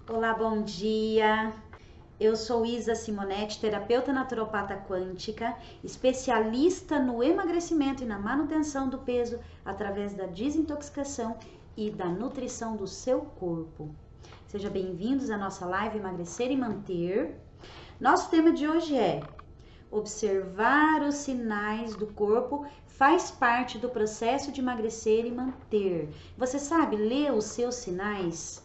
Olá, bom dia. Eu sou Isa Simonetti, terapeuta naturopata quântica, especialista no emagrecimento e na manutenção do peso através da desintoxicação e da nutrição do seu corpo. Sejam bem-vindos à nossa live Emagrecer e Manter. Nosso tema de hoje é: observar os sinais do corpo faz parte do processo de emagrecer e manter. Você sabe ler os seus sinais?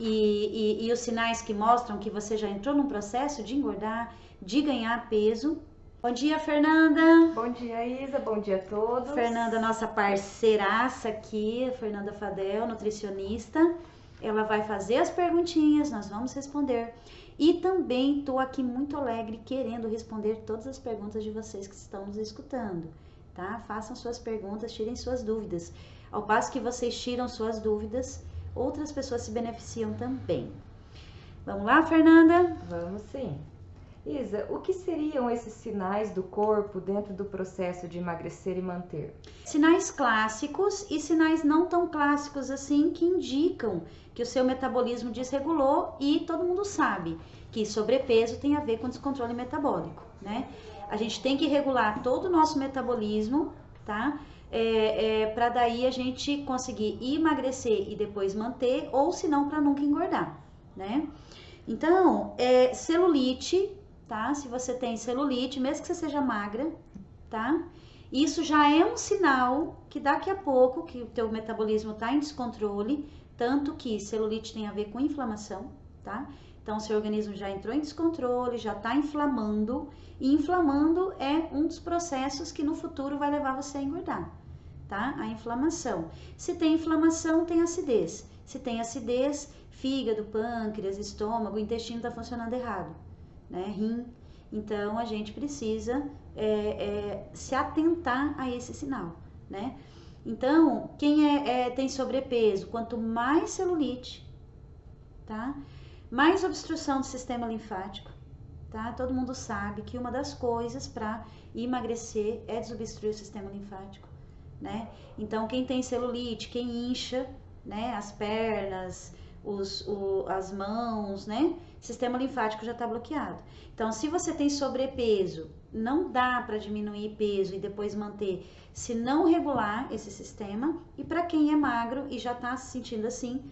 E os sinais que mostram que você já entrou num processo de engordar, de ganhar peso. Bom dia, Fernanda. Bom dia, Isa. Bom dia a todos. Fernanda, nossa parceiraça aqui, Fernanda Fadel, nutricionista. Ela vai fazer as perguntinhas, nós vamos responder. E também estou aqui muito alegre, querendo responder todas as perguntas de vocês que estão nos escutando, tá? Façam suas perguntas, tirem suas dúvidas. Ao passo que vocês tiram suas dúvidas, outras pessoas se beneficiam também. Vamos lá, Fernanda? Vamos sim. Isa, o que seriam esses sinais do corpo dentro do processo de emagrecer e manter? Sinais clássicos e sinais não tão clássicos assim, que indicam que o seu metabolismo desregulou, e todo mundo sabe que sobrepeso tem a ver com descontrole metabólico, né? A gente tem que regular todo o nosso metabolismo, tá? Para daí a gente conseguir emagrecer e depois manter, ou se não, para nunca engordar, né? Então, celulite, tá? Se você tem celulite, mesmo que você seja magra, tá? Isso já é um sinal que daqui a pouco que o teu metabolismo tá em descontrole, tanto que celulite tem a ver com inflamação, tá? Então, seu organismo já entrou em descontrole, já tá inflamando, e inflamando é um dos processos que no futuro vai levar você a engordar, tá? A inflamação. Se tem inflamação, tem acidez. Se tem acidez, fígado, pâncreas, estômago, o intestino tá funcionando errado, né? Rim. Então, a gente precisa se atentar a esse sinal, né? Então, quem tem sobrepeso, quanto mais celulite, tá? Mais obstrução do sistema linfático, tá? Todo mundo sabe que uma das coisas para emagrecer é desobstruir o sistema linfático, né? Então, quem tem celulite, quem incha, né? As pernas, as mãos, né? Sistema linfático já está bloqueado. Então, se você tem sobrepeso, não dá para diminuir peso e depois manter, se não regular esse sistema. E para quem é magro e já está se sentindo assim,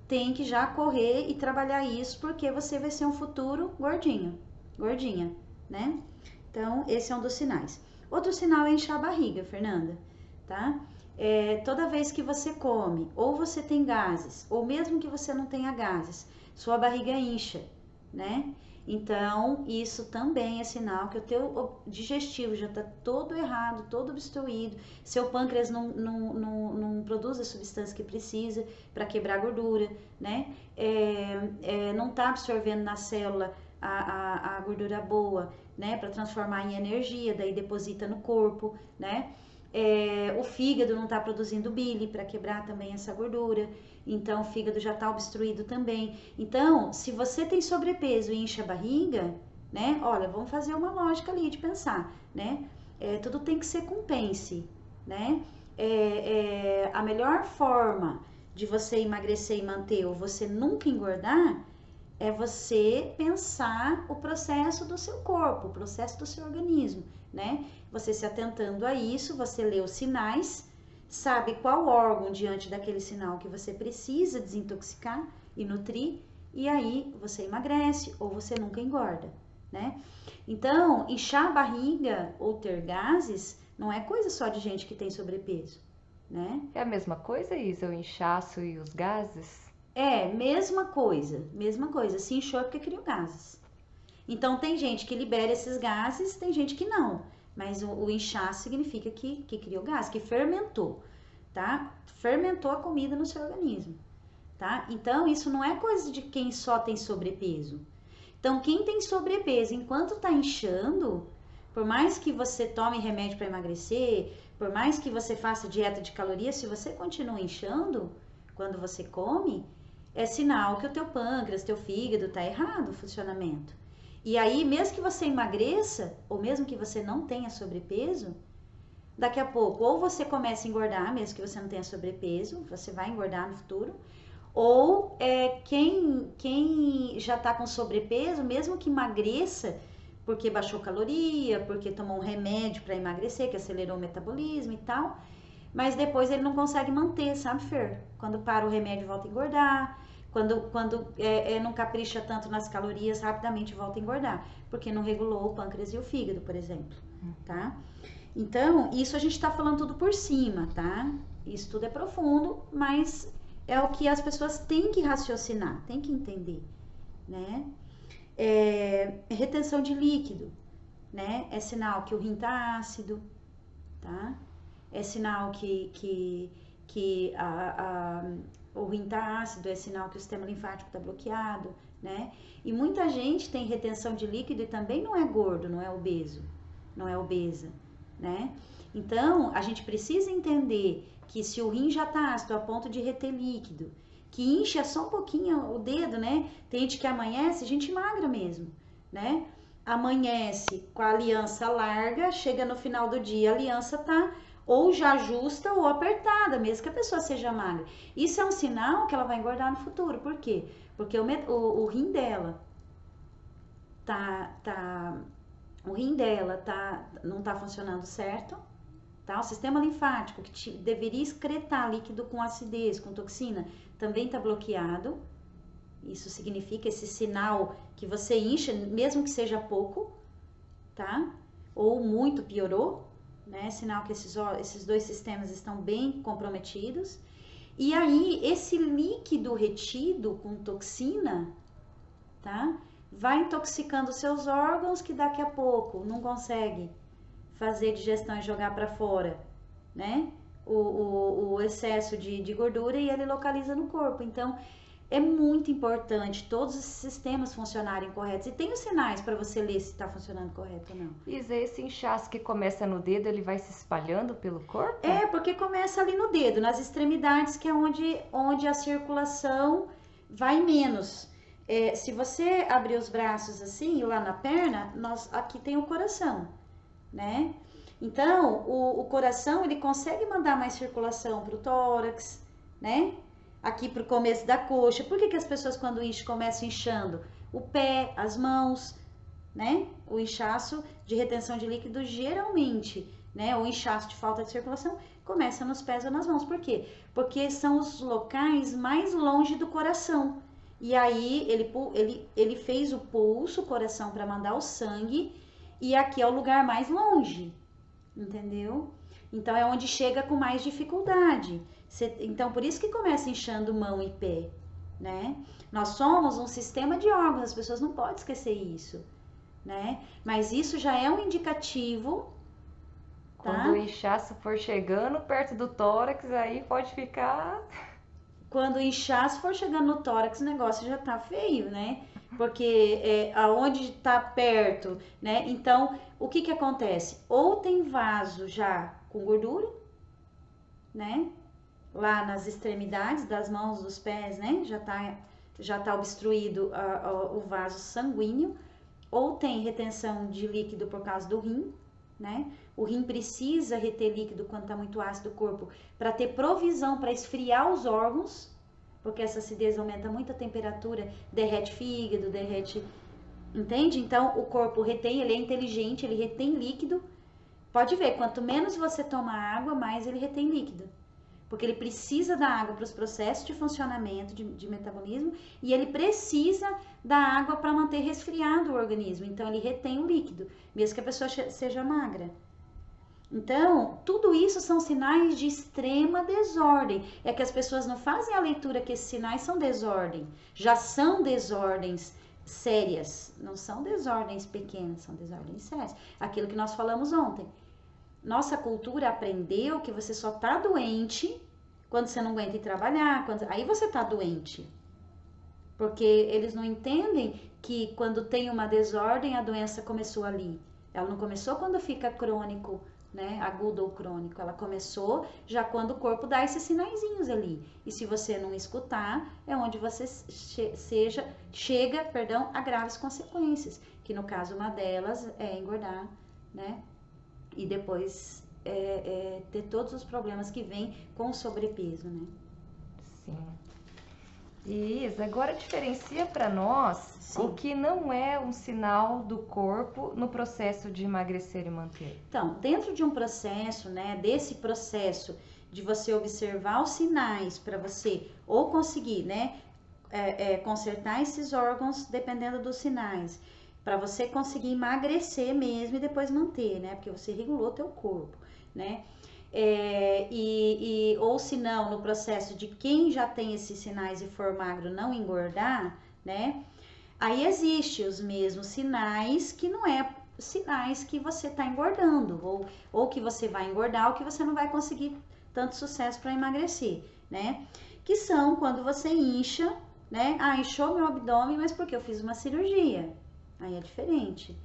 tem que já correr e trabalhar isso, porque você vai ser um futuro gordinho, gordinha, né? Então, esse é um dos sinais. Outro sinal é inchar a barriga, Fernanda, tá? Toda vez que você come, ou você tem gases, ou mesmo que você não tenha gases, sua barriga incha, né? Então, isso também é sinal que o teu digestivo já está todo errado, todo obstruído, seu pâncreas não produz a substância que precisa para quebrar a gordura, né? Não está absorvendo na célula a gordura boa, né? Para transformar em energia, daí deposita no corpo, né? O fígado não está produzindo bile para quebrar também essa gordura, então o fígado já está obstruído também. Então, se você tem sobrepeso e incha a barriga, né? Olha, vamos fazer uma lógica ali de pensar, né? Tudo tem que ser compense, né? A melhor forma de você emagrecer e manter, ou você nunca engordar, é você pensar o processo do seu corpo, o processo do seu organismo, né? Você se atentando a isso, você lê os sinais, sabe qual órgão diante daquele sinal que você precisa desintoxicar e nutrir, e aí você emagrece ou você nunca engorda, né? Então, inchar a barriga ou ter gases não é coisa só de gente que tem sobrepeso, né? É a mesma coisa, Isa, o inchaço e os gases? Mesma coisa. Se inchou é porque criou gases. Então, tem gente que libera esses gases, tem gente que não. Mas o inchaço significa que criou gás, que fermentou, tá? Fermentou a comida no seu organismo, tá? Então, isso não é coisa de quem só tem sobrepeso. Então, quem tem sobrepeso, enquanto tá inchando, por mais que você tome remédio para emagrecer, por mais que você faça dieta de calorias, se você continua inchando, quando você come, é sinal que o teu pâncreas, teu fígado tá errado o funcionamento. E aí, mesmo que você emagreça, ou mesmo que você não tenha sobrepeso, daqui a pouco, ou você começa a engordar, mesmo que você não tenha sobrepeso, você vai engordar no futuro, Ou quem já está com sobrepeso, mesmo que emagreça, porque baixou caloria, porque tomou um remédio para emagrecer, que acelerou o metabolismo e tal, mas depois ele não consegue manter, sabe, Fer? Quando para o remédio, volta a engordar. Quando não capricha tanto nas calorias, rapidamente volta a engordar, porque não regulou o pâncreas e o fígado, por exemplo, tá? Então, isso a gente está falando tudo por cima, tá? Isso tudo é profundo, mas é o que as pessoas têm que raciocinar, têm que entender, né? Retenção de líquido, né? É sinal que o rim tá ácido, tá? É sinal que o rim tá ácido, é sinal que o sistema linfático tá bloqueado, né? E muita gente tem retenção de líquido e também não é gordo, não é obeso, não é obesa, né? Então, a gente precisa entender que se o rim já tá ácido a ponto de reter líquido, que incha só um pouquinho o dedo, né? Tem gente que amanhece, gente magra mesmo, né? Amanhece com a aliança larga, chega no final do dia, a aliança tá ou já justa ou apertada, mesmo que a pessoa seja magra. Isso é um sinal que ela vai engordar no futuro. Por quê? Porque o rim dela não tá funcionando certo, tá? O sistema linfático que deveria excretar líquido com acidez, com toxina, também tá bloqueado. Isso significa esse sinal que você incha, mesmo que seja pouco, tá? Ou muito piorou, né? Sinal que esses dois sistemas estão bem comprometidos. E aí, esse líquido retido com toxina, tá? Vai intoxicando seus órgãos que daqui a pouco não consegue fazer digestão e jogar para fora, né? O excesso de gordura e ele localiza no corpo. Então, é muito importante todos esses sistemas funcionarem corretos. E tem os sinais para você ler se está funcionando correto ou não. Isa, esse inchaço que começa no dedo, ele vai se espalhando pelo corpo? Porque começa ali no dedo, nas extremidades, que é onde a circulação vai menos. Se você abrir os braços assim, lá na perna, aqui tem o coração, né? Então, o coração, ele consegue mandar mais circulação para o tórax, né? Aqui para o começo da coxa. Por que as pessoas quando enchem começam inchando? O pé, as mãos, né? O inchaço de retenção de líquido geralmente, né? O inchaço de falta de circulação começa nos pés ou nas mãos. Por quê? Porque são os locais mais longe do coração. E aí ele fez o pulso, o coração para mandar o sangue, e aqui é o lugar mais longe, entendeu? Então é onde chega com mais dificuldade. Então, por isso que começa inchando mão e pé, né? Nós somos um sistema de órgãos, as pessoas não podem esquecer isso, né? Mas isso já é um indicativo, tá? Quando o inchaço for chegando perto do tórax, aí pode ficar... Quando o inchaço for chegando no tórax, o negócio já tá feio, né? Porque aonde tá perto, né? Então, o que que acontece? Ou tem vaso já com gordura, né? Lá nas extremidades das mãos, dos pés, né? Já tá obstruído o vaso sanguíneo, ou tem retenção de líquido por causa do rim, né? O rim precisa reter líquido quando tá muito ácido o corpo para ter provisão para esfriar os órgãos, porque essa acidez aumenta muito a temperatura, derrete fígado, derrete, entende? Então o corpo retém, ele é inteligente, ele retém líquido. Pode ver, quanto menos você toma água, mais ele retém líquido. Porque ele precisa da água para os processos de funcionamento, de metabolismo, e ele precisa da água para manter resfriado o organismo. Então, ele retém o líquido, mesmo que a pessoa seja magra. Então, tudo isso são sinais de extrema desordem. É que as pessoas não fazem a leitura que esses sinais são desordem. Já são desordens sérias. Não são desordens pequenas, são desordens sérias. Aquilo que nós falamos ontem. Nossa cultura aprendeu que você só tá doente quando você não aguenta ir trabalhar, aí você tá doente. Porque eles não entendem que quando tem uma desordem, a doença começou ali. Ela não começou quando fica crônico, né? Agudo ou crônico. Ela começou já quando o corpo dá esses sinaizinhos ali. E se você não escutar, é onde você chega a graves consequências. Que no caso, uma delas é engordar, né? E depois ter todos os problemas que vêm com o sobrepeso, né? Sim. Isa, agora diferencia para nós Sim. o que não é um sinal do corpo no processo de emagrecer e manter. Então, dentro de um processo, né, desse processo de você observar os sinais para você ou conseguir, né, consertar esses órgãos dependendo dos sinais, para você conseguir emagrecer mesmo e depois manter, né, porque você regulou teu corpo, né, ou se não, no processo de quem já tem esses sinais e for magro não engordar, né, aí existe os mesmos sinais que não é sinais que você está engordando, ou que você vai engordar, ou que você não vai conseguir tanto sucesso para emagrecer, né? Que são quando você incha, né? Ah, inchou meu abdômen, mas porque eu fiz uma cirurgia. Aí é diferente.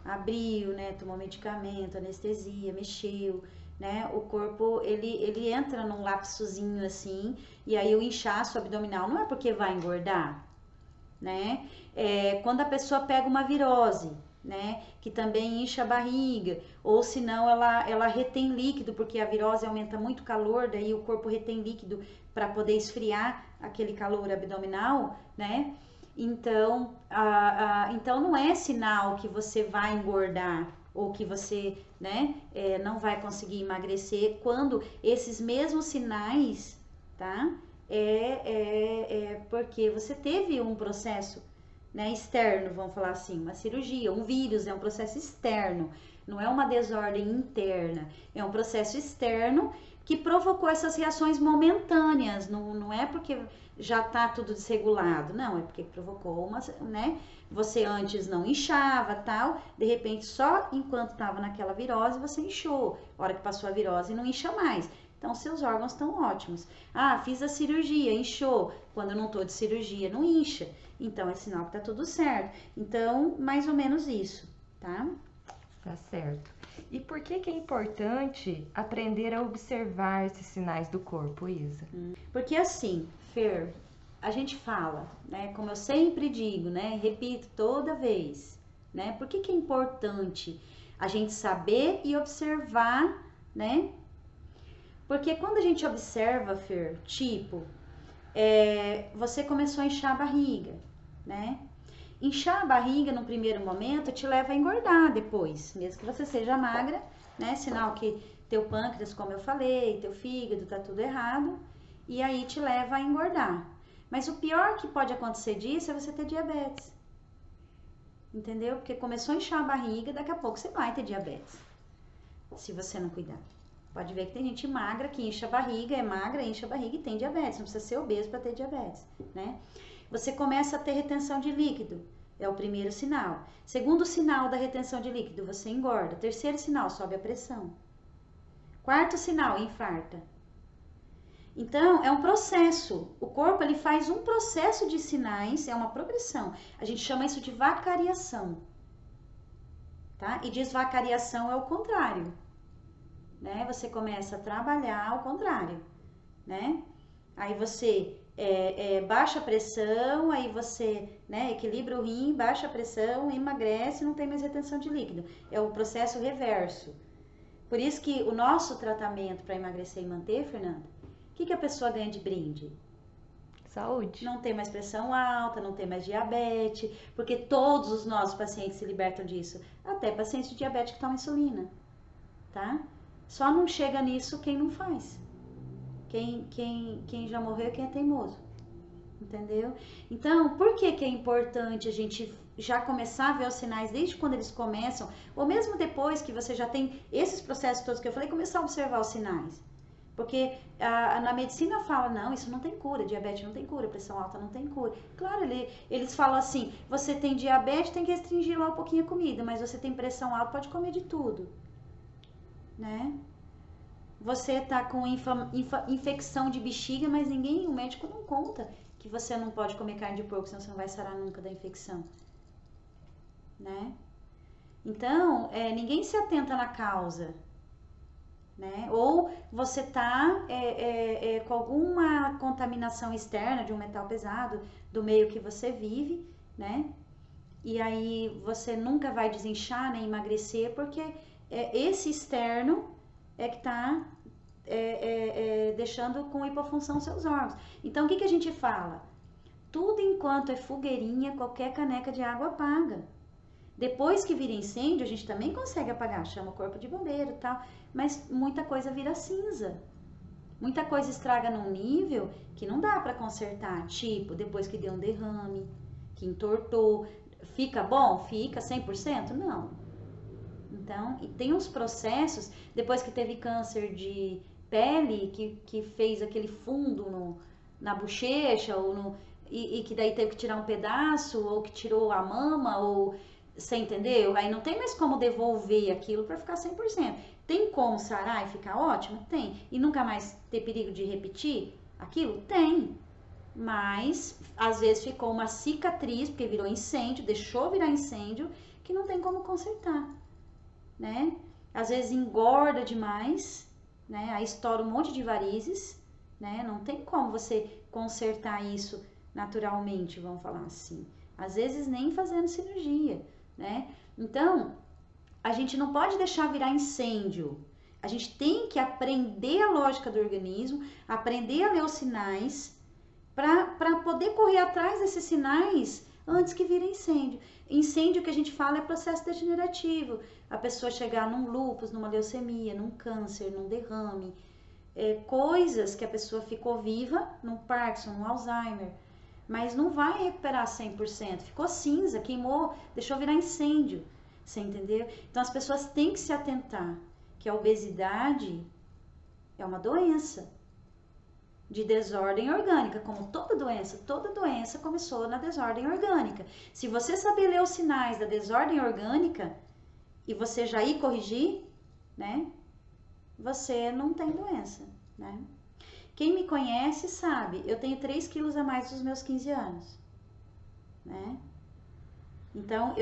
Abriu, né? Tomou medicamento, anestesia, mexeu, né? O corpo, ele entra num lapsozinho assim, e aí o inchaço abdominal não é porque vai engordar, né? Quando a pessoa pega uma virose, né? Que também incha a barriga, ou se não ela retém líquido, porque a virose aumenta muito o calor, daí o corpo retém líquido para poder esfriar aquele calor abdominal, né? Então, então não é sinal que você vai engordar ou que você, né, não vai conseguir emagrecer quando esses mesmos sinais, tá? Porque você teve um processo, né, externo, vamos falar assim, uma cirurgia, um vírus é um processo externo, não é uma desordem interna, é um processo externo que provocou essas reações momentâneas, não é porque já tá tudo desregulado, não, é porque provocou uma, né, você antes não inchava, tal, de repente só enquanto estava naquela virose você inchou, a hora que passou a virose não incha mais. Então, seus órgãos estão ótimos. Ah, fiz a cirurgia, inchou. Quando eu não tô de cirurgia, não incha. Então, é sinal que tá tudo certo. Então, mais ou menos isso, tá? Tá certo. E por que é importante aprender a observar esses sinais do corpo, Isa? Porque assim, Fer, a gente fala, né? Como eu sempre digo, né? Repito toda vez, né? Por que é importante a gente saber e observar, né? Porque quando a gente observa, Fer, tipo, você começou a inchar a barriga, né? Inchar a barriga no primeiro momento te leva a engordar depois, mesmo que você seja magra, né? Sinal que teu pâncreas, como eu falei, teu fígado tá tudo errado, e aí te leva a engordar. Mas o pior que pode acontecer disso é você ter diabetes. Entendeu? Porque começou a inchar a barriga, daqui a pouco você vai ter diabetes, se você não cuidar. Pode ver que tem gente magra que incha a barriga, é magra, incha a barriga e tem diabetes. Não precisa ser obeso para ter diabetes, né? Você começa a ter retenção de líquido, é o primeiro sinal. Segundo sinal da retenção de líquido, você engorda. Terceiro sinal, sobe a pressão. Quarto sinal, infarta. Então, é um processo. O corpo, ele faz um processo de sinais, é uma progressão. A gente chama isso de vacariação, tá? E desvacariação é o contrário. Né? Você começa a trabalhar ao contrário, né? Aí você baixa a pressão, aí você, né, equilibra o rim, baixa a pressão, emagrece, não tem mais retenção de líquido. É o processo reverso. Por isso que o nosso tratamento para emagrecer e manter, Fernanda, o que a pessoa ganha de brinde? Saúde. Não tem mais pressão alta, não tem mais diabetes, porque todos os nossos pacientes se libertam disso. Até pacientes de diabetes que tomam insulina, tá? Só não chega nisso quem não faz. Quem já morreu é quem é teimoso. Entendeu? Então, por que é importante a gente já começar a ver os sinais desde quando eles começam, ou mesmo depois que você já tem esses processos todos que eu falei, começar a observar os sinais? Porque na medicina fala, não, isso não tem cura, diabetes não tem cura, pressão alta não tem cura. Claro, eles falam assim, você tem diabetes, tem que restringir lá um pouquinho a comida, mas você tem pressão alta, pode comer de tudo, né? Você tá com infecção de bexiga, mas o médico não conta que você não pode comer carne de porco, senão você não vai sarar nunca da infecção, né? Então, ninguém se atenta na causa, né? Ou você tá com alguma contaminação externa de um metal pesado do meio que você vive, né? E aí você nunca vai desinchar nem emagrecer, porque esse externo é que tá deixando com hipofunção seus órgãos. Então, o que a gente fala? Tudo enquanto é fogueirinha, qualquer caneca de água apaga. Depois que vira incêndio, a gente também consegue apagar, chama o corpo de bombeiro e tal, mas muita coisa vira cinza. Muita coisa estraga num nível que não dá para consertar, tipo, depois que deu um derrame, que entortou, fica bom? Fica 100%? Não. Então, e tem uns processos, depois que teve câncer de pele, que fez aquele fundo na bochecha, e que daí teve que tirar um pedaço, ou que tirou a mama, ou você entendeu? Aí não tem mais como devolver aquilo para ficar 100%. Tem como sarar e ficar ótimo? Tem. E nunca mais ter perigo de repetir aquilo? Tem. Mas, às vezes ficou uma cicatriz, porque virou incêndio, deixou virar incêndio, que não tem como consertar, né? Às vezes engorda demais, né? Aí estoura um monte de varizes, né? Não tem como você consertar isso naturalmente, vamos falar assim. Às vezes nem fazendo cirurgia, né? Então, a gente não pode deixar virar incêndio. A gente tem que aprender a lógica do organismo, aprender a ler os sinais, para poder correr atrás desses sinais antes que vire incêndio. Incêndio que a gente fala é processo degenerativo. A pessoa chegar num lúpus, numa leucemia, num câncer, num derrame. Coisas que a pessoa ficou viva, num Parkinson, num Alzheimer, mas não vai recuperar 100%. Ficou cinza, queimou, deixou virar incêndio. Você entendeu? Então as pessoas têm que se atentar que a obesidade é uma doença de desordem orgânica, como toda doença começou na desordem orgânica. Se você saber ler os sinais da desordem orgânica e você já ir corrigir, né, você não tem doença, né? Quem me conhece sabe, eu tenho 3 quilos a mais dos meus 15 anos, né? Então,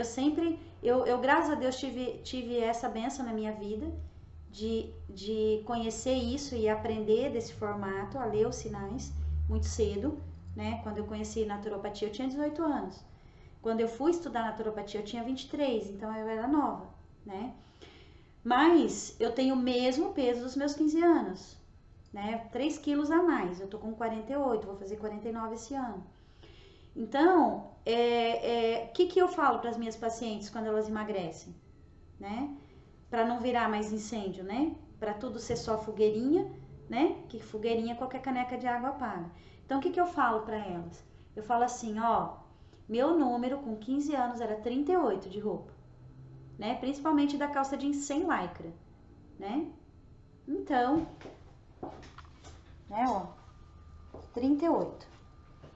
eu graças a Deus tive essa bênção na minha vida de conhecer isso e aprender desse formato, a ler os sinais muito cedo, né? Quando eu conheci naturopatia, eu tinha 18 anos. Quando eu fui estudar naturopatia, eu tinha 23, então eu era nova, né? Mas eu tenho o mesmo peso dos meus 15 anos, né? 3 quilos a mais, eu tô com 48, vou fazer 49 esse ano. Então, que eu falo para as minhas pacientes quando elas emagrecem, né? Para não virar mais incêndio, né? Para tudo ser só fogueirinha, né? Que fogueirinha qualquer caneca de água apaga. Então, o que eu falo para elas? Eu falo assim, ó, meu número com 15 anos era 38 de roupa, né? Principalmente da calça jeans sem lycra, né? Então, né, ó, 38,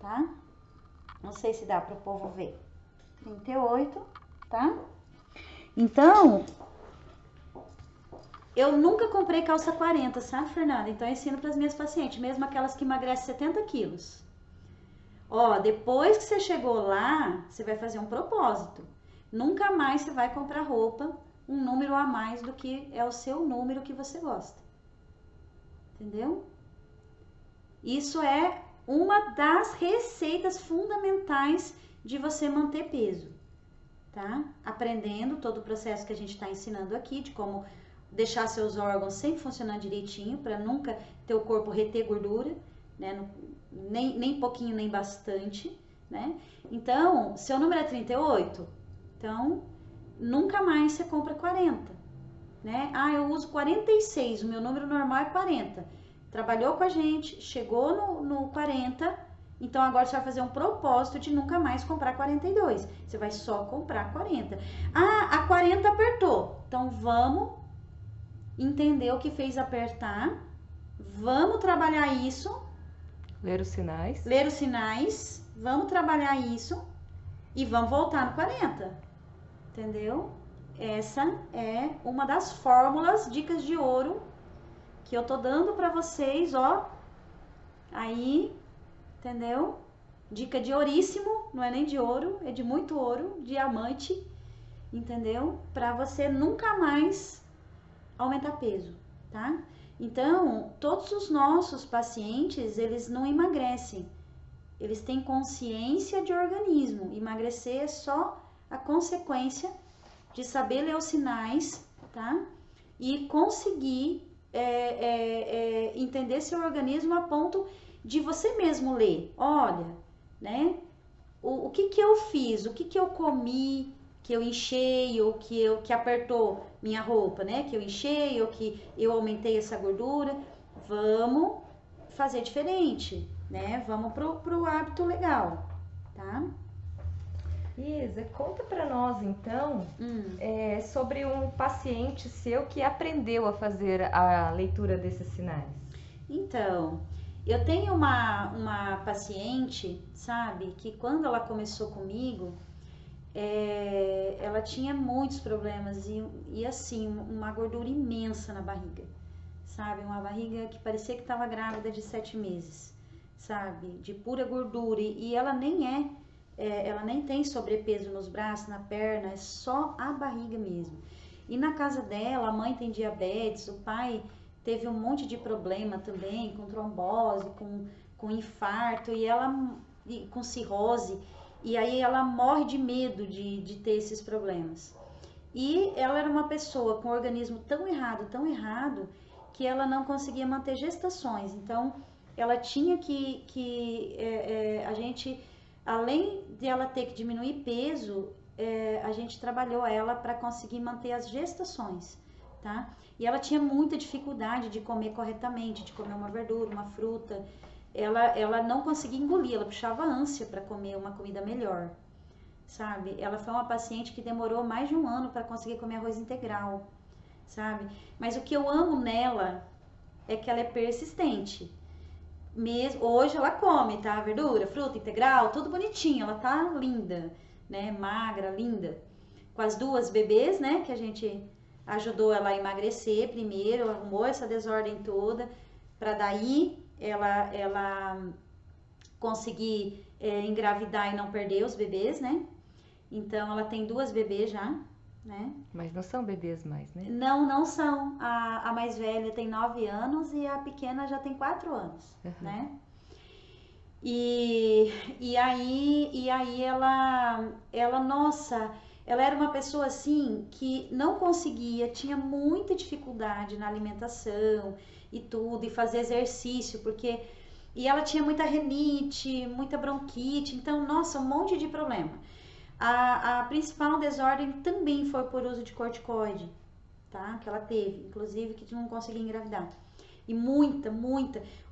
tá? Não sei se dá para o povo ver. 38, tá? Então, eu nunca comprei calça 40, sabe, Fernanda? Então, eu ensino para as minhas pacientes, mesmo aquelas que emagrecem 70 quilos. Ó, depois que você chegou lá, você vai fazer um propósito. Nunca mais você vai comprar roupa um número a mais do que é o seu número que você gosta. Entendeu? Isso é uma das receitas fundamentais de você manter peso, tá? Aprendendo todo o processo que a gente está ensinando aqui, de como deixar seus órgãos sempre funcionando direitinho, para nunca ter o corpo reter gordura, né? Nem pouquinho, nem bastante, né? Então, seu número é 38, então nunca mais você compra 40, né? Ah, eu uso 46, o meu número normal é 40. Trabalhou com a gente, chegou no 40, então agora você vai fazer um propósito de nunca mais comprar 42. Você vai só comprar 40. Ah, a 40 apertou. Então vamos entender o que fez apertar. Vamos trabalhar isso. Ler os sinais. Ler os sinais. Vamos trabalhar isso. E vamos voltar no 40. Entendeu? Essa é uma das fórmulas, dicas de ouro, que eu tô dando pra vocês, ó. Aí, entendeu? Dica de ouríssimo, não é nem de ouro, é de muito ouro, diamante, entendeu? Pra você nunca mais aumentar peso, tá? Então, todos os nossos pacientes, eles não emagrecem. Eles têm consciência de organismo. Emagrecer é só a consequência de saber ler os sinais, tá? E conseguir entender seu organismo a ponto de você mesmo ler. Olha, né? O que que eu fiz? O que que eu comi? Que eu enchei ou que apertou minha roupa, né? Que eu enchei ou que eu aumentei essa gordura. Vamos fazer diferente, né? Vamos pro hábito legal, tá? Isa, conta para nós então sobre um paciente seu que aprendeu a fazer a leitura desses sinais. Então, eu tenho uma paciente, sabe, que quando ela começou comigo, ela tinha muitos problemas e assim, uma gordura imensa na barriga, sabe? Uma barriga que parecia que estava grávida de 7 meses, sabe? De pura gordura. E ela ela nem tem sobrepeso nos braços, na perna, é só a barriga mesmo. E na casa dela, a mãe tem diabetes, o pai teve um monte de problema também, com trombose, com infarto, e com cirrose. E aí ela morre de medo de ter esses problemas. E ela era uma pessoa com o organismo tão errado, que ela não conseguia manter gestações. Então, ela tinha a gente, além de ela ter que diminuir peso, a gente trabalhou ela para conseguir manter as gestações, tá? E ela tinha muita dificuldade de comer corretamente, de comer uma verdura, uma fruta. Ela não conseguia engolir, ela puxava ânsia para comer uma comida melhor, sabe? Ela foi uma paciente que demorou mais de 1 ano para conseguir comer arroz integral, sabe? Mas o que eu amo nela é que ela é persistente. Mesmo, hoje ela come, tá? Verdura, fruta integral, tudo bonitinho, ela tá linda, né? Magra, linda. Com as 2 bebês, né? Que a gente ajudou ela a emagrecer primeiro, arrumou essa desordem toda, para daí ela conseguir engravidar e não perder os bebês, né? Então ela tem 2 bebês já, né? Mas não são bebês mais, né? Não são. A mais velha tem 9 anos e a pequena já tem 4 anos, né? E aí nossa, ela era uma pessoa assim que não conseguia, tinha muita dificuldade na alimentação e tudo, e fazer exercício, e ela tinha muita rinite, muita bronquite, então, nossa, um monte de problema. A principal desordem também foi por uso de corticoide, tá? Que ela teve, inclusive que não conseguia engravidar. E muita,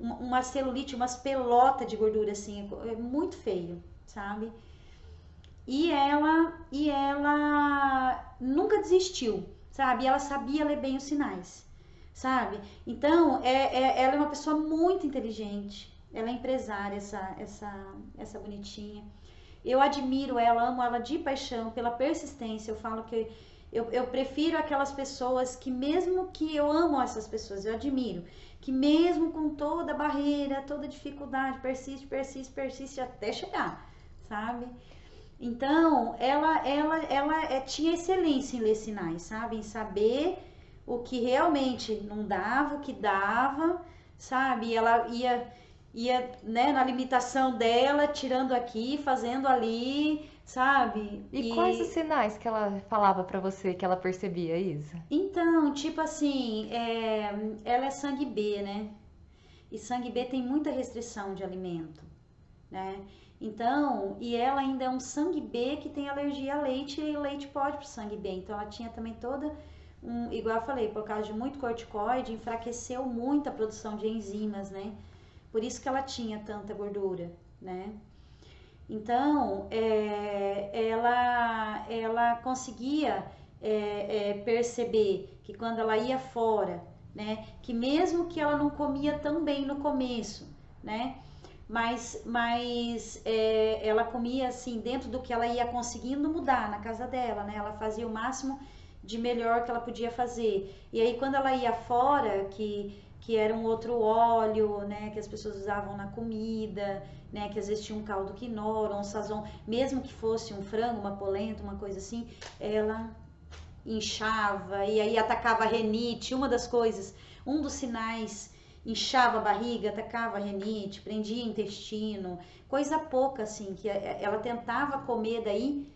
uma celulite, umas pelotas de gordura assim, é muito feio, sabe? E ela nunca desistiu, sabe? E ela sabia ler bem os sinais, sabe? Então, ela é uma pessoa muito inteligente, ela é empresária, essa bonitinha. Eu admiro ela, amo ela de paixão pela persistência. Eu falo que eu prefiro aquelas pessoas que, mesmo que eu amo essas pessoas, eu admiro, que mesmo com toda a barreira, toda a dificuldade, persiste até chegar, sabe? Então, ela tinha excelência em ler sinais, sabe? Em saber o que realmente não dava, o que dava, sabe? E ela ia, né, na limitação dela, tirando aqui, fazendo ali, sabe? E quais os sinais que ela falava pra você que ela percebia, Isa? Então, tipo assim, ela é sangue B, né? E sangue B tem muita restrição de alimento, né? Então, e ela ainda é um sangue B que tem alergia a leite, e o leite pode pro sangue B. Então, ela tinha também igual eu falei, por causa de muito corticoide, enfraqueceu muito a produção de enzimas, né? Por isso que ela tinha tanta gordura, né? Então, ela conseguia perceber que quando ela ia fora, né? Que mesmo que ela não comia tão bem no começo, né? Mas ela comia assim, dentro do que ela ia conseguindo mudar na casa dela, né? Ela fazia o máximo de melhor que ela podia fazer. E aí, quando ela ia fora, que era um outro óleo, né, que as pessoas usavam na comida, né, que às vezes tinha um caldo quinoa, um sazon, mesmo que fosse um frango, uma polenta, uma coisa assim, ela inchava e aí atacava a renite. Um dos sinais, inchava a barriga, atacava a renite, prendia intestino, coisa pouca assim, que ela tentava comer daí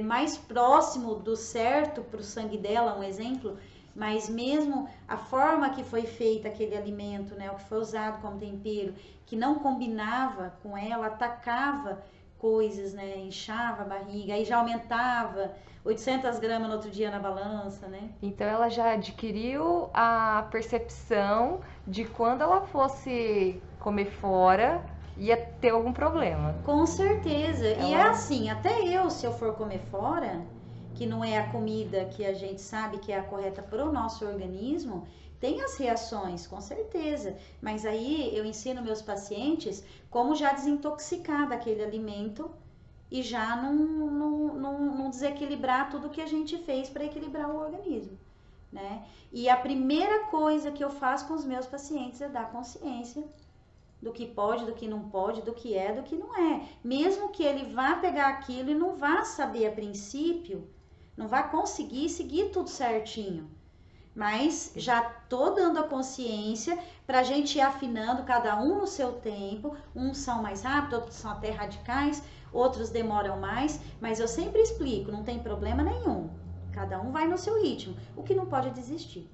mais próximo do certo para o sangue dela, um exemplo, mas mesmo a forma que foi feita aquele alimento, né, o que foi usado como tempero, que não combinava com ela, atacava coisas, né, inchava a barriga, aí já aumentava 800 gramas no outro dia na balança, né? Então ela já adquiriu a percepção de quando ela fosse comer fora ia ter algum problema. Com certeza. E é assim, até eu, se eu for comer fora, que não é a comida que a gente sabe que é a correta para o nosso organismo, tem as reações, com certeza. Mas aí eu ensino meus pacientes como já desintoxicar daquele alimento e já não desequilibrar tudo que a gente fez para equilibrar o organismo, né? E a primeira coisa que eu faço com os meus pacientes é dar consciência do que pode, do que não pode, do que é, do que não é. Mesmo que ele vá pegar aquilo e não vá saber a princípio, não vá conseguir seguir tudo certinho. Mas já tô dando a consciência para a gente ir afinando, cada um no seu tempo. Uns são mais rápidos, outros são até radicais, outros demoram mais. Mas eu sempre explico, não tem problema nenhum. Cada um vai no seu ritmo. O que não pode é desistir,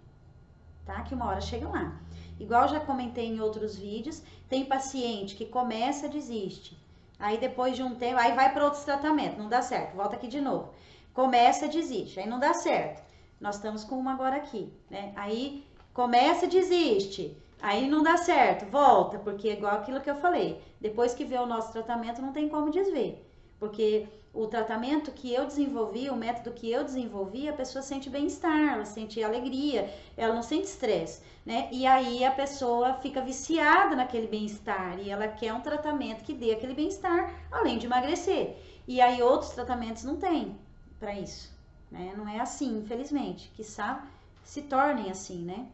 tá? Que uma hora chega lá. Igual já comentei em outros vídeos, tem paciente que começa, desiste. Aí depois de um tempo, aí vai para outros tratamentos, não dá certo, volta aqui de novo. Começa, desiste, aí não dá certo. Nós estamos com uma agora aqui, né? Aí começa, desiste, aí não dá certo, volta, porque é igual aquilo que eu falei. Depois que vê o nosso tratamento, não tem como desver. Porque o tratamento que eu desenvolvi, o método que eu desenvolvi, a pessoa sente bem-estar, ela sente alegria, ela não sente estresse, né? E aí a pessoa fica viciada naquele bem-estar e ela quer um tratamento que dê aquele bem-estar, além de emagrecer. E aí outros tratamentos não tem para isso, né? Não é assim, infelizmente, quiçá se tornem assim, né?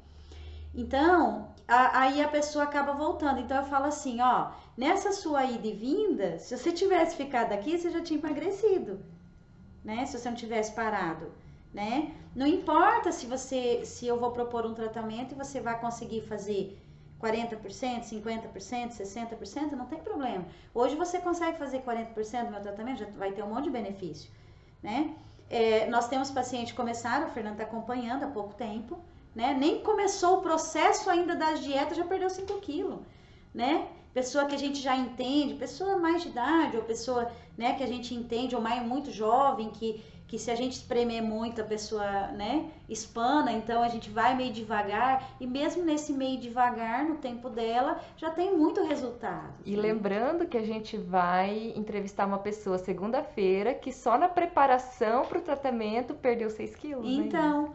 Então, aí a pessoa acaba voltando. Então eu falo assim, ó, nessa sua ida e vinda, se você tivesse ficado aqui, você já tinha emagrecido, né? Se você não tivesse parado, né? Não importa se eu vou propor um tratamento e você vai conseguir fazer 40%, 50%, 60%, não tem problema. Hoje você consegue fazer 40% do meu tratamento, já vai ter um monte de benefício, né? Nós temos pacientes que começaram, o Fernando está acompanhando há pouco tempo, né? Nem começou o processo ainda das dietas, já perdeu 5 quilos, né? Pessoa que a gente já entende, pessoa mais de idade, ou pessoa, né, que a gente entende, ou mais muito jovem, que se a gente espremer muito, a pessoa, né, espana, então a gente vai meio devagar, e mesmo nesse meio devagar, no tempo dela, já tem muito resultado. E lembrando que a gente vai entrevistar uma pessoa segunda-feira que só na preparação para o tratamento perdeu 6 quilos. Então,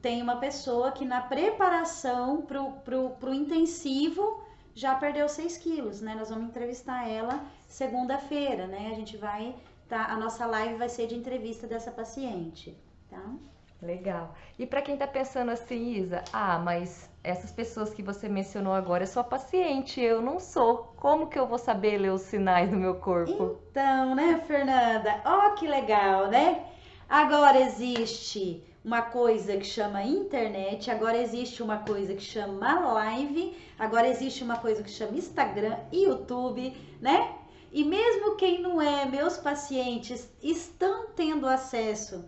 tem uma pessoa que na preparação pro intensivo já perdeu 6 quilos, né? Nós vamos entrevistar ela segunda-feira, né? A gente vai, a nossa live vai ser de entrevista dessa paciente, tá? Legal. E para quem tá pensando assim, Isa, mas essas pessoas que você mencionou agora é sua paciente, eu não sou. Como que eu vou saber ler os sinais do meu corpo? Então, né, Fernanda? Ó, que legal, né? Agora existe uma coisa que chama internet, agora existe uma coisa que chama live, agora existe uma coisa que chama Instagram e YouTube, né? E mesmo quem não é, meus pacientes estão tendo acesso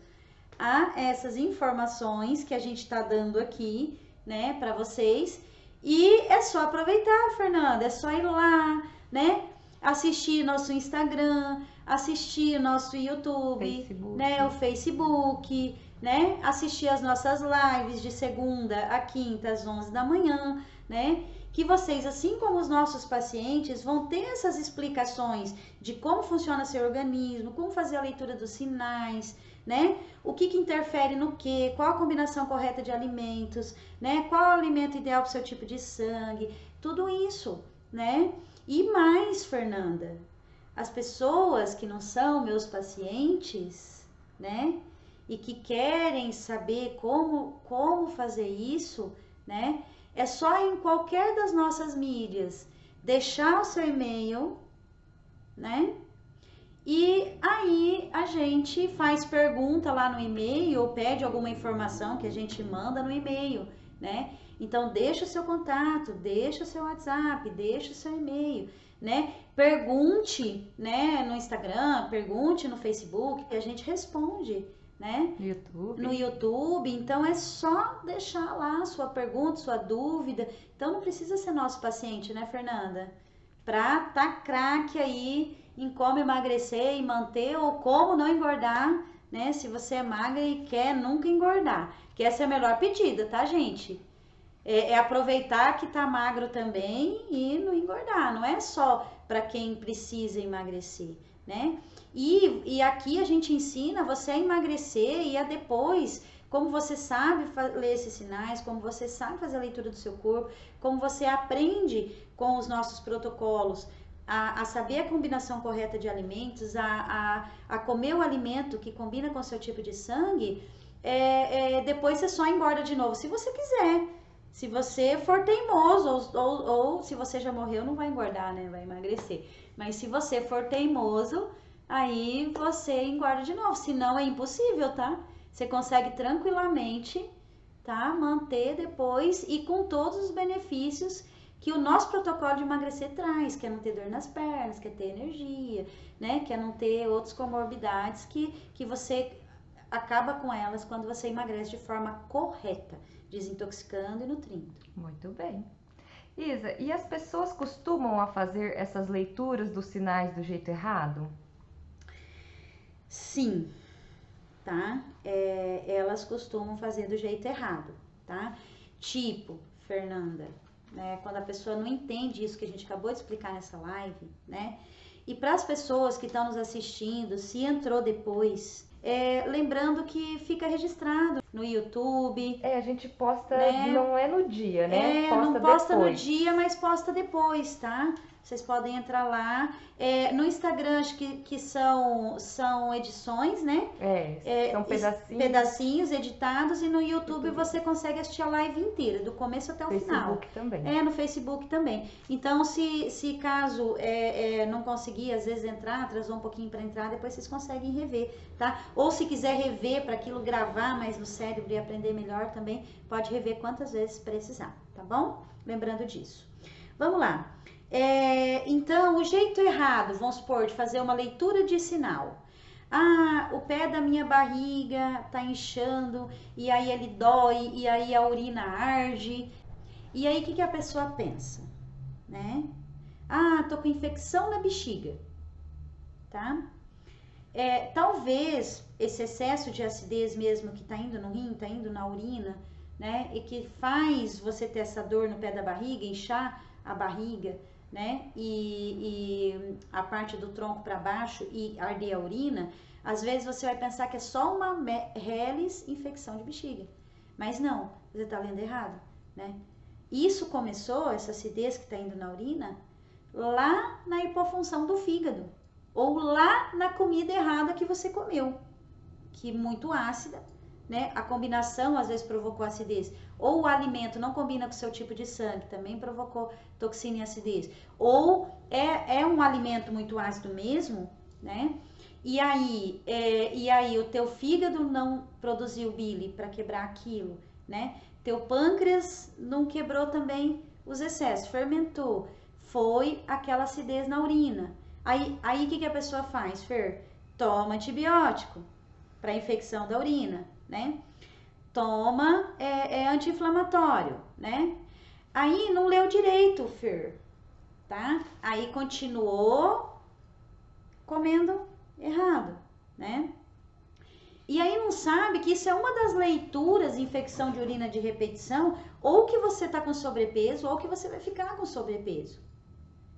a essas informações que a gente está dando aqui, né, para vocês. E é só aproveitar, Fernanda, é só ir lá, né? Assistir nosso Instagram, assistir nosso YouTube, Facebook. né, o Facebook, né? Assistir as nossas lives de segunda a quinta às 11 da manhã, né? Que vocês, assim como os nossos pacientes, vão ter essas explicações de como funciona seu organismo, como fazer a leitura dos sinais, né? O que interfere no quê? Qual a combinação correta de alimentos, né? Qual o alimento ideal para o seu tipo de sangue? Tudo isso, né? E mais, Fernanda, as pessoas que não são meus pacientes, né? E que querem saber como fazer isso, né? É só em qualquer das nossas mídias deixar o seu e-mail, né? E aí a gente faz pergunta lá no e-mail ou pede alguma informação que a gente manda no e-mail, né? Então deixa o seu contato, deixa o seu WhatsApp, deixa o seu e-mail, né? Pergunte, né, no Instagram, pergunte no Facebook que a gente responde, né? YouTube. No YouTube, então é só deixar lá a sua pergunta, sua dúvida. Então não precisa ser nosso paciente, né, Fernanda? Pra tá craque aí em como emagrecer e manter ou como não engordar, né? Se você é magra e quer nunca engordar. Que essa é a melhor pedida, tá, gente? É aproveitar que tá magro também e não engordar. Não é só para quem precisa emagrecer, né? E aqui a gente ensina você a emagrecer e a depois, como você sabe ler esses sinais, como você sabe fazer a leitura do seu corpo, como você aprende com os nossos protocolos a saber a combinação correta de alimentos, a comer o alimento que combina com o seu tipo de sangue, depois você só engorda de novo, se você quiser. Se você for teimoso ou se você já morreu, não vai engordar, né? Vai emagrecer. Mas se você for teimoso, aí você engorda de novo. Senão é impossível, tá? Você consegue tranquilamente, tá? Manter depois e com todos os benefícios que o nosso protocolo de emagrecer traz, que é não ter dor nas pernas, que é ter energia, né? Que é não ter outras comorbidades que você acaba com elas quando você emagrece de forma correta, desintoxicando e nutrindo. Muito bem. Isa, e as pessoas costumam a fazer essas leituras dos sinais do jeito errado? Sim, tá? Elas costumam fazer do jeito errado, tá? Tipo, Fernanda, né? Quando a pessoa não entende isso que a gente acabou de explicar nessa live, né? E para as pessoas que estão nos assistindo, se entrou depois, lembrando que fica registrado no YouTube. A gente posta, né? Não é no dia, né? Não posta depois. no dia, mas posta depois, tá? Vocês podem entrar lá. No Instagram, acho que são edições, né? São pedacinhos. Pedacinhos editados. E no YouTube você consegue assistir a live inteira, do começo até o final. Facebook também. No Facebook também. Então, se caso não conseguir, às vezes, entrar, atrasou um pouquinho para entrar, depois vocês conseguem rever, tá? Ou se quiser rever para aquilo gravar mais no cérebro e aprender melhor também, pode rever quantas vezes precisar, tá bom? Lembrando disso. Vamos lá. Então, o jeito errado, vamos supor, de fazer uma leitura de sinal. O pé da minha barriga tá inchando, e aí ele dói, e aí a urina arde. E aí, o que a pessoa pensa? Né? Tô com infecção na bexiga, tá? Talvez esse excesso de acidez mesmo que tá indo no rim, tá indo na urina, né? E que faz você ter essa dor no pé da barriga, inchar a barriga, né? E a parte do tronco para baixo e arder a urina, às vezes você vai pensar que é só uma reles infecção de bexiga. Mas não, você tá lendo errado, né? Isso começou, essa acidez que tá indo na urina, lá na hipofunção do fígado. Ou lá na comida errada que você comeu, que muito ácida, né? A combinação às vezes provocou acidez. Ou o alimento não combina com o seu tipo de sangue, também provocou toxina e acidez. Ou é um alimento muito ácido mesmo, né? E aí o teu fígado não produziu bile para quebrar aquilo, né? Teu pâncreas não quebrou também os excessos, fermentou. Foi aquela acidez na urina. Aí o que a pessoa faz, Fer? Toma antibiótico para infecção da urina, né? Toma anti-inflamatório, né? Aí não leu direito, Fer, tá? Aí continuou comendo errado, né? E aí não sabe que isso é uma das leituras de infecção de urina de repetição, ou que você tá com sobrepeso, ou que você vai ficar com sobrepeso.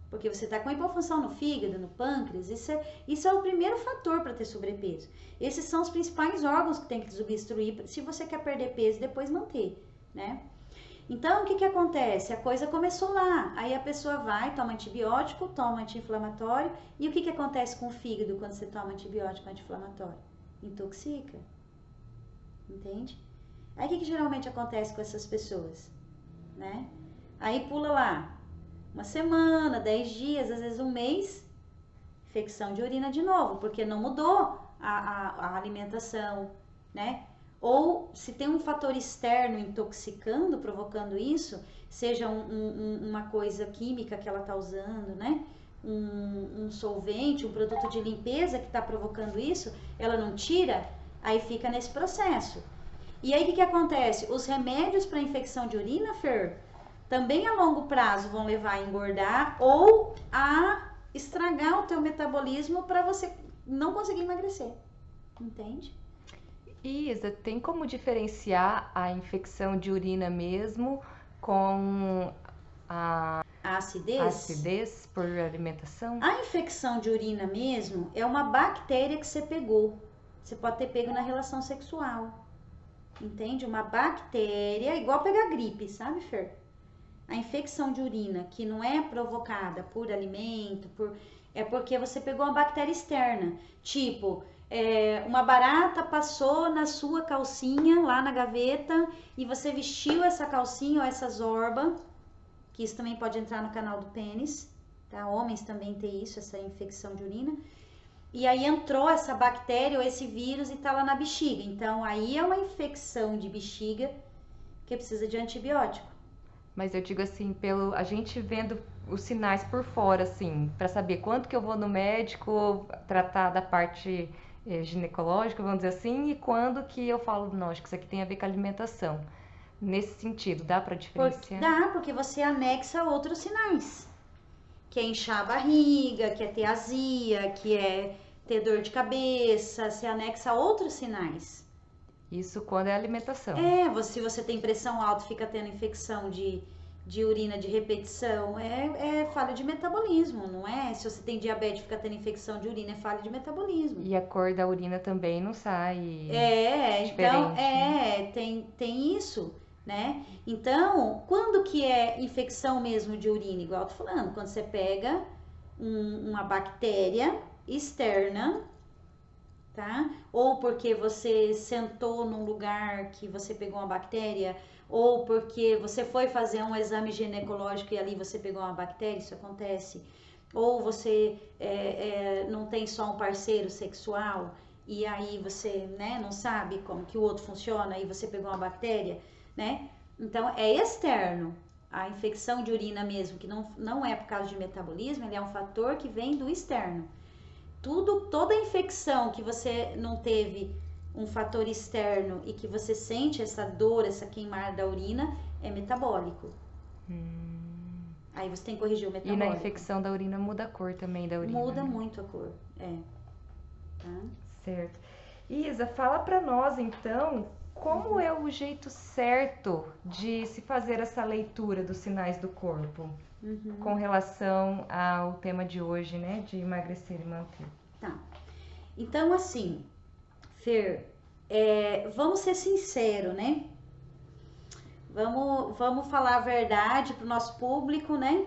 Porque você está com hipofunção no fígado, no pâncreas, isso é o primeiro fator para ter sobrepeso. Esses são os principais órgãos que tem que desobstruir se você quer perder peso e depois manter, né? Então, o que acontece? A coisa começou lá, aí a pessoa vai, toma antibiótico, toma anti-inflamatório, e o que acontece com o fígado quando você toma antibiótico anti-inflamatório? Intoxica, entende? Aí o que geralmente acontece com essas pessoas, né? Aí pula lá, uma semana, 10 dias, às vezes um mês, infecção de urina de novo, porque não mudou a alimentação, né? Ou se tem um fator externo intoxicando, provocando isso, seja uma coisa química que ela está usando, né? Um solvente, um produto de limpeza que está provocando isso, ela não tira, Aí fica nesse processo. E aí o que acontece? Os remédios para infecção de urina, Fer, também a longo prazo vão levar a engordar ou a estragar o teu metabolismo para você não conseguir emagrecer. Entende? Isa, tem como diferenciar a infecção de urina mesmo com a A acidez? acidez por alimentação? A infecção de urina mesmo é uma bactéria que você pegou. Você pode ter pego na relação sexual. Entende? Uma bactéria, igual pegar gripe, sabe, Fer? A infecção de urina, que não é provocada por alimento, é porque você pegou uma bactéria externa. Tipo, uma barata passou na sua calcinha, lá na gaveta, e você vestiu essa calcinha ou essa zorba, que isso também pode entrar no canal do pênis, tá? Homens também têm isso, essa infecção de urina. E aí entrou essa bactéria ou esse vírus e tá lá na bexiga. Então, aí é uma infecção de bexiga que precisa de antibiótico. Mas eu digo assim, a gente vendo os sinais por fora, assim, para saber quanto que eu vou no médico tratar da parte ginecológica, vamos dizer assim, e quando que eu falo, não, acho que isso aqui tem a ver com a alimentação. Nesse sentido, dá para diferenciar? Dá, porque você anexa outros sinais. Que é inchar a barriga, que é ter azia, que é ter dor de cabeça, você anexa outros sinais. Isso quando é alimentação. Se você tem pressão alta, fica tendo infecção de urina de repetição, é falha de metabolismo, não é? Se você tem diabetes, fica tendo infecção de urina, é falha de metabolismo. E a cor da urina também não sai diferente, então, né? tem isso, né? Então, quando que é infecção mesmo de urina, igual eu tô falando, quando você pega uma bactéria externa, tá? Ou porque você sentou num lugar que você pegou uma bactéria, ou porque você foi fazer um exame ginecológico e ali você pegou uma bactéria, isso acontece. Ou você não tem só um parceiro sexual e aí você, né, não sabe como que o outro funciona e você pegou uma bactéria, né? Então, é externo. A infecção de urina mesmo, que não é por causa de metabolismo, ele é um fator que vem do externo. Toda infecção que você não teve um fator externo e que você sente essa dor, essa queimar da urina, é metabólico. Aí você tem que corrigir o metabólico. E na infecção da urina muda a cor também da urina? Muda muito a cor, Tá? Certo. Isa, fala pra nós então, como é o jeito certo de se fazer essa leitura dos sinais do corpo? Com relação ao tema de hoje, né? De emagrecer e manter. Tá. Então, assim, Fer, vamos ser sinceros, né? Vamos falar a verdade pro nosso público, né?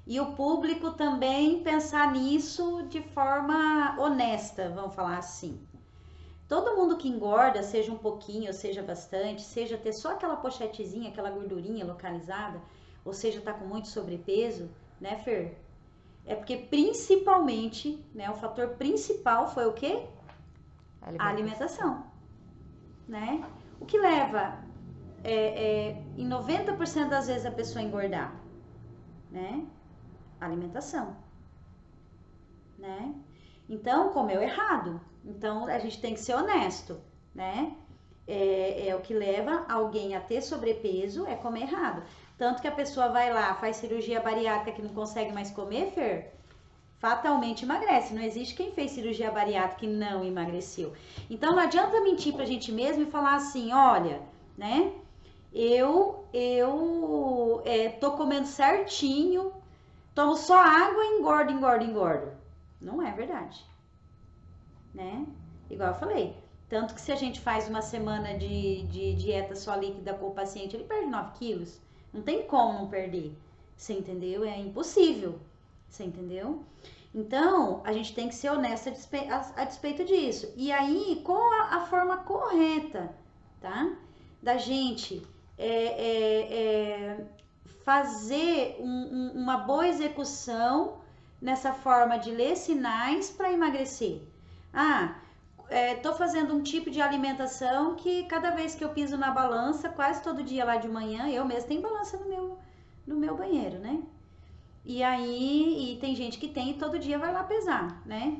E o público também pensar nisso de forma honesta, vamos falar assim. Todo mundo que engorda, seja um pouquinho, ou seja bastante, seja ter só aquela pochetezinha, aquela gordurinha localizada, ou seja, tá com muito sobrepeso, né, Fer? É porque principalmente, né, o fator principal foi o quê? A alimentação, né? O que leva, em 90% das vezes, a pessoa a engordar, né? A alimentação, né? Então, comeu errado. Então, a gente tem que ser honesto, né? O que leva alguém a ter sobrepeso é comer errado. Tanto que a pessoa vai lá, faz cirurgia bariátrica que não consegue mais comer, Fer, fatalmente emagrece. Não existe quem fez cirurgia bariátrica e não emagreceu. Então, não adianta mentir pra gente mesmo e falar assim, olha, né? Eu tô comendo certinho, tomo só água e engordo. Não é verdade, né? Igual eu falei. Tanto que se a gente faz uma semana de dieta só líquida com o paciente, ele perde 9 quilos. Não tem como não perder, você entendeu? É impossível, você entendeu? Então, a gente tem que ser honesta a despeito disso. E aí, qual a forma correta, tá? Da gente fazer uma boa execução nessa forma de ler sinais para emagrecer. Tô fazendo um tipo de alimentação que cada vez que eu piso na balança, quase todo dia lá de manhã, eu mesmo tenho balança no meu banheiro, né? E aí, tem gente que tem e todo dia vai lá pesar, né?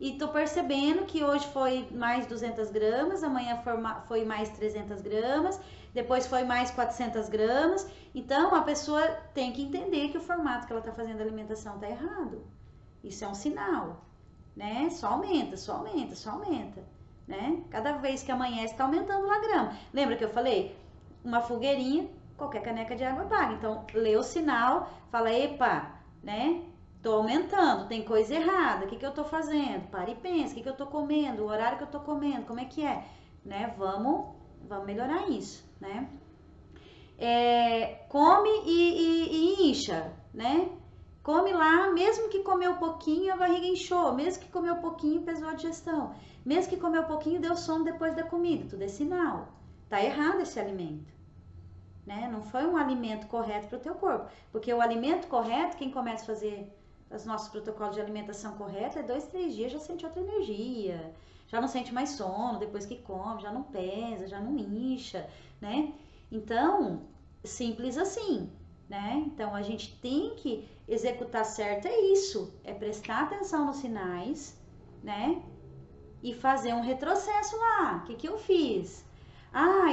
e tô percebendo que hoje foi mais 200 gramas, amanhã foi mais 300 gramas, depois foi mais 400 gramas. Então, a pessoa tem que entender que o formato que ela tá fazendo a alimentação tá errado. Isso é um sinal, né? Só aumenta, só aumenta, só aumenta, né? Cada vez que amanhece tá aumentando lá grama. Lembra que eu falei? Uma fogueirinha, qualquer caneca de água apaga. Então, lê o sinal, fala, epa, né? Tô aumentando, tem coisa errada, o que que eu tô fazendo? Para e pensa, o que que eu tô comendo, o horário que eu tô comendo, como é que é? Né? Vamos melhorar isso, né? Come e incha, né? Come lá, mesmo que comeu pouquinho, a barriga inchou, mesmo que comeu pouquinho, pesou a digestão, mesmo que comeu pouquinho, deu sono depois da comida, tudo é sinal. Tá errado esse alimento, né? Não foi um alimento correto para o teu corpo, porque o alimento correto, quem começa a fazer os nossos protocolos de alimentação correta, 2, 3 dias já sente outra energia, já não sente mais sono depois que come, já não pesa, já não incha, né? Então, simples assim, né? Então, a gente tem que executar certo, é isso, é prestar atenção nos sinais, né? E fazer um retrocesso lá. O que que eu fiz?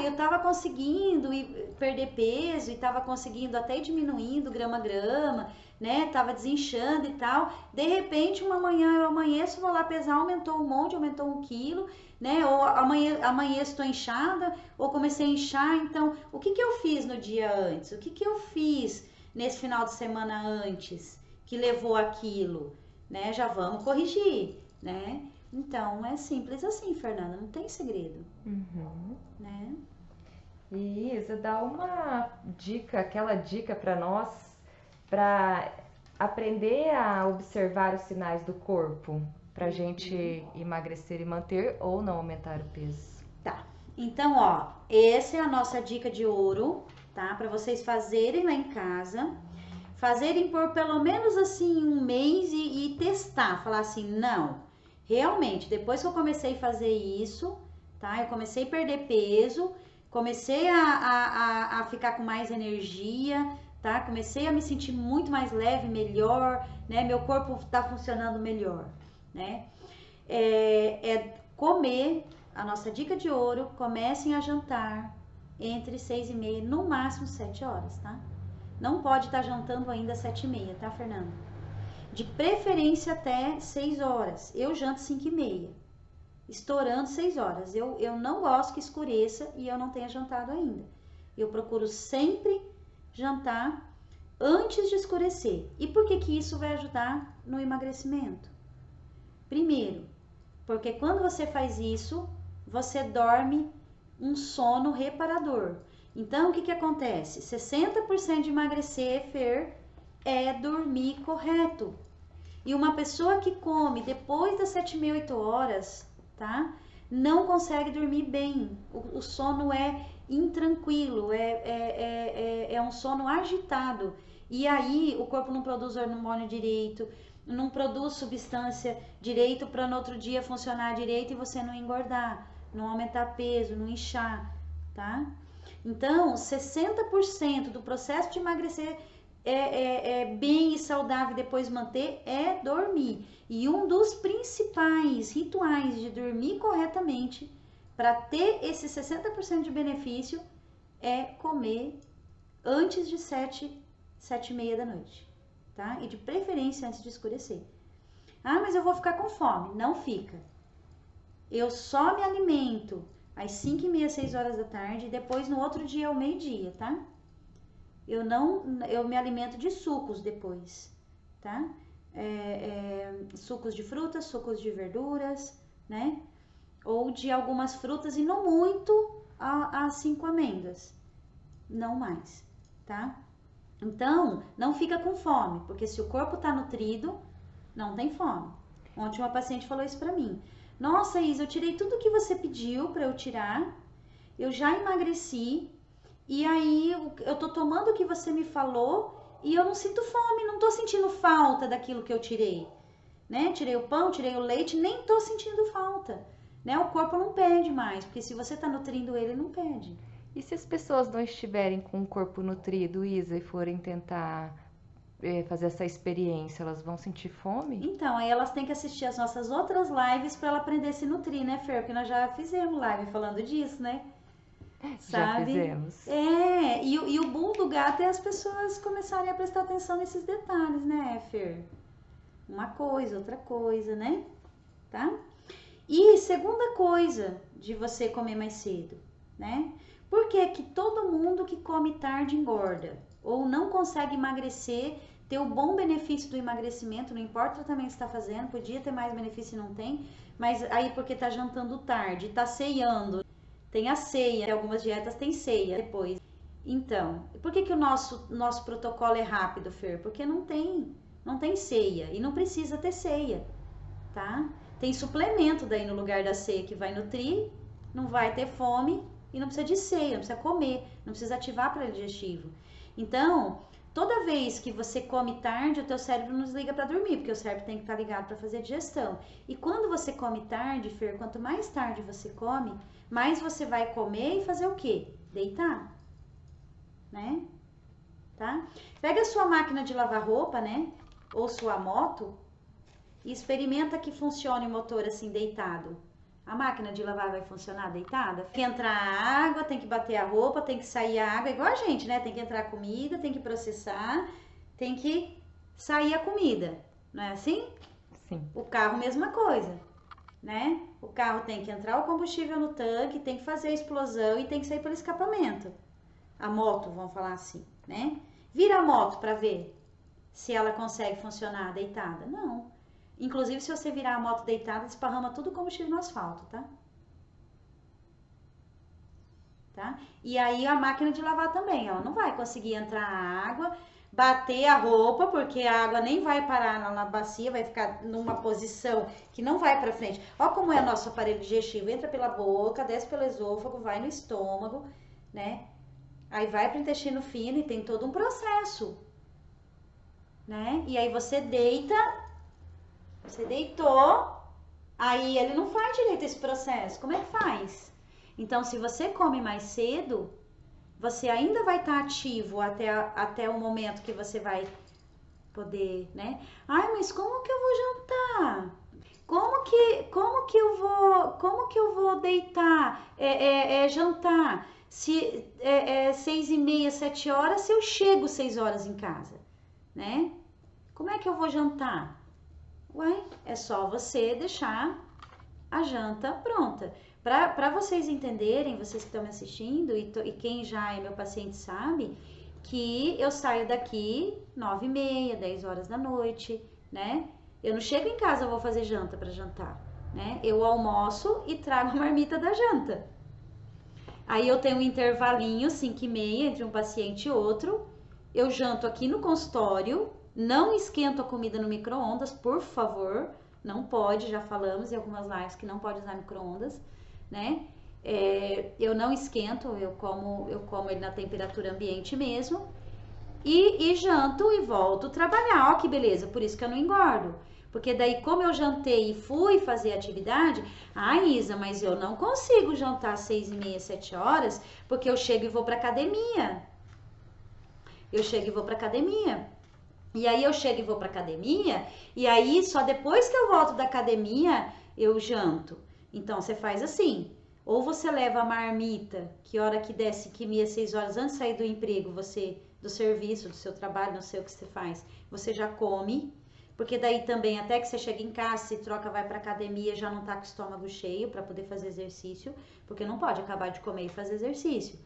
Eu tava conseguindo perder peso e tava conseguindo até ir diminuindo grama a grama, né? Tava desinchando e tal. De repente, uma manhã eu amanheço, vou lá pesar, aumentou um monte, aumentou 1 quilo, né? Ou amanheço, tô inchada, ou comecei a inchar. Então, o que que eu fiz no dia antes? O que que eu fiz nesse final de semana antes que levou aquilo, né? Já vamos corrigir, né? Então, é simples assim, Fernanda, não tem segredo, né? E Isa, dá uma dica, aquela dica para nós, para aprender a observar os sinais do corpo, para a gente emagrecer e manter ou não aumentar o peso. Tá, então, ó, essa é a nossa dica de ouro, tá? Para vocês fazerem lá em casa, fazerem por pelo menos assim 1 mês e testar, falar assim, não, realmente, depois que eu comecei a fazer isso, tá? Eu comecei a perder peso, comecei a ficar com mais energia, tá? Comecei a me sentir muito mais leve, melhor, né? Meu corpo tá funcionando melhor, né? Comer, a nossa dica de ouro, comecem a jantar entre 6h30, no máximo 7 horas, tá? Não pode estar jantando ainda às 7h30, tá, Fernanda? De preferência até 6 horas. Eu janto 5h30, estourando 6 horas. Eu não gosto que escureça e eu não tenha jantado ainda. Eu procuro sempre jantar antes de escurecer. E por que que isso vai ajudar no emagrecimento? Primeiro, porque quando você faz isso, você dorme um sono reparador. Então, o que que acontece? 60% de emagrecer, Fer, é dormir correto. E uma pessoa que come depois das 7h30, 8 horas, tá? Não consegue dormir bem. O sono é intranquilo, é um sono agitado. E aí o corpo não produz hormônio direito, não produz substância direito para no outro dia funcionar direito e você não engordar, não aumentar peso, não inchar, tá? Então, 60% do processo de emagrecer bem e saudável e depois manter é dormir. E um dos principais rituais de dormir corretamente para ter esse 60% de benefício é comer antes de 7h30 da noite, tá? E de preferência antes de escurecer. Mas eu vou ficar com fome. Não fica. Eu só me alimento às 5h30, 6 horas da tarde e depois no outro dia ao meio-dia, tá? Eu me alimento de sucos depois, tá? Sucos de frutas, sucos de verduras, né? Ou de algumas frutas e não muito as 5 amêndoas, não mais, tá? Então, não fica com fome, porque se o corpo tá nutrido, não tem fome. Ontem uma paciente falou isso pra mim. Nossa, Isa, eu tirei tudo que você pediu pra eu tirar, eu já emagreci, e aí eu tô tomando o que você me falou e eu não sinto fome, não tô sentindo falta daquilo que eu tirei, né? Tirei o pão, tirei o leite, nem tô sentindo falta, né? O corpo não pede mais, porque se você tá nutrindo ele, não pede. E se as pessoas não estiverem com o corpo nutrido, Isa, e forem tentar fazer essa experiência, elas vão sentir fome? Então, aí elas têm que assistir as nossas outras lives para ela aprender a se nutrir, né, Fer? Porque nós já fizemos live falando disso, né? Já Sabe? fizemos. E o boom do gato é as pessoas começarem a prestar atenção nesses detalhes, né, Fer? Uma coisa, outra coisa, né? Tá? E segunda coisa de você comer mais cedo, né? Por que que todo mundo que come tarde engorda? Ou não consegue emagrecer, ter o bom benefício do emagrecimento, não importa o tratamento que você está fazendo, podia ter mais benefício e não tem, mas aí porque tá jantando tarde, tá ceando, tem a ceia, em algumas dietas tem ceia depois. Então, por que que o nosso protocolo é rápido, Fer? Porque não tem ceia e não precisa ter ceia, tá? Tem suplemento daí no lugar da ceia que vai nutrir, não vai ter fome e não precisa de ceia, não precisa comer, não precisa ativar aparelho digestivo. Então, toda vez que você come tarde, o teu cérebro não desliga para dormir, porque o cérebro tem que estar ligado para fazer a digestão. E quando você come tarde, Fer, quanto mais tarde você come, mais você vai comer e fazer o quê? Deitar, né? Tá? Pega a sua máquina de lavar roupa, né? Ou sua moto e experimenta que funcione o motor assim deitado. A máquina de lavar vai funcionar deitada? Tem que entrar a água, tem que bater a roupa, tem que sair a água, igual a gente, né? Tem que entrar a comida, tem que processar, tem que sair a comida. Não é assim? Sim. O carro, mesma coisa, né? O carro tem que entrar o combustível no tanque, tem que fazer a explosão e tem que sair pelo escapamento. A moto, vamos falar assim, né? Vira a moto para ver se ela consegue funcionar deitada. Não. Inclusive, se você virar a moto deitada, esparrama tudo o combustível no asfalto, tá? Tá? E aí a máquina de lavar também, ela não vai conseguir entrar a água, bater a roupa, porque a água nem vai parar na bacia, vai ficar numa posição que não vai para frente. Ó como é nosso aparelho digestivo, entra pela boca, desce pelo esôfago, vai no estômago, né? Aí vai para o intestino fino e tem todo um processo, né? E aí você deita, você deitou, aí ele não faz direito esse processo. Como é que faz? Então, se você come mais cedo, você ainda vai estar ativo até o momento que você vai poder, né? Ai, mas como que eu vou jantar? Como que eu vou deitar, jantar? Se é 6h30, 7 horas, se eu chego 6 horas em casa, né? Como é que eu vou jantar? Ué, é só você deixar a janta pronta. Para vocês entenderem, vocês que estão me assistindo e quem já é meu paciente sabe, que eu saio daqui 9h30, 10 horas da noite, né? Eu não chego em casa, eu vou fazer janta para jantar, né? Eu almoço e trago a marmita da janta. Aí eu tenho um intervalinho, 5h30, entre um paciente e outro. Eu janto aqui no consultório, não esquento a comida no micro-ondas, por favor. Não pode, já falamos em algumas lives que não pode usar micro-ondas, né? Eu não esquento, eu como ele na temperatura ambiente mesmo. E janto e volto trabalhar. Ó que beleza, por isso que eu não engordo. Porque daí, como eu jantei e fui fazer atividade, Isa, mas eu não consigo jantar às 6h30, 7 horas, porque eu chego e vou pra academia. E aí eu chego e vou pra academia, e aí só depois que eu volto da academia, eu janto. Então, você faz assim, ou você leva a marmita, que hora que desce, 5h30, 6 horas, antes de sair do emprego, do serviço, do seu trabalho, não sei o que você faz, você já come, porque daí também, até que você chega em casa, se troca, vai pra academia, já não tá com o estômago cheio para poder fazer exercício, porque não pode acabar de comer e fazer exercício.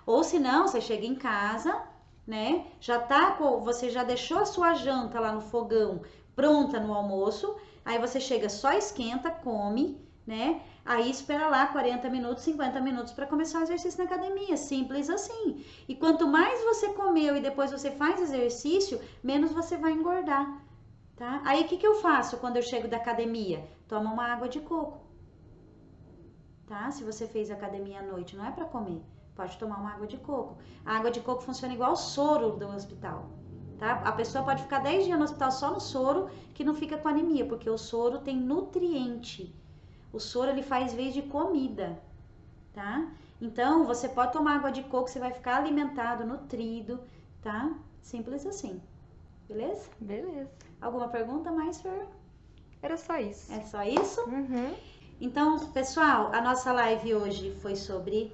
Ou se não, você chega em casa, né? Você já deixou a sua janta lá no fogão, pronta no almoço, aí você chega, só esquenta, come, né? Aí espera lá 40 minutos, 50 minutos para começar o exercício na academia, simples assim. E quanto mais você comeu e depois você faz exercício, menos você vai engordar, tá? Aí o que eu faço quando eu chego da academia? Toma uma água de coco, tá? Se você fez academia à noite, não é para comer, pode tomar uma água de coco. A água de coco funciona igual o soro do hospital, tá? A pessoa pode ficar 10 dias no hospital só no soro, que não fica com anemia, porque o soro tem nutriente. O soro, ele faz vez de comida, tá? Então, você pode tomar água de coco, você vai ficar alimentado, nutrido, tá? Simples assim. Beleza? Beleza. Alguma pergunta mais, Fer? Era só isso. É só isso? Uhum. Então, pessoal, a nossa live hoje foi sobre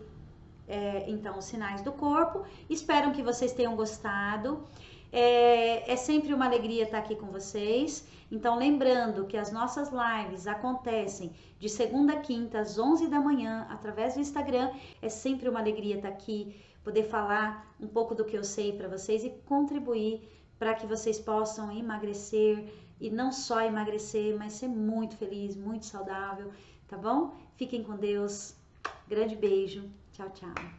então os sinais do corpo. Espero que vocês tenham gostado. É sempre uma alegria estar aqui com vocês. Então, lembrando que as nossas lives acontecem de segunda a quinta, às 11 da manhã, através do Instagram. É sempre uma alegria estar aqui, poder falar um pouco do que eu sei para vocês e contribuir para que vocês possam emagrecer e não só emagrecer, mas ser muito feliz, muito saudável, tá bom? Fiquem com Deus. Grande beijo. Tchau, tchau.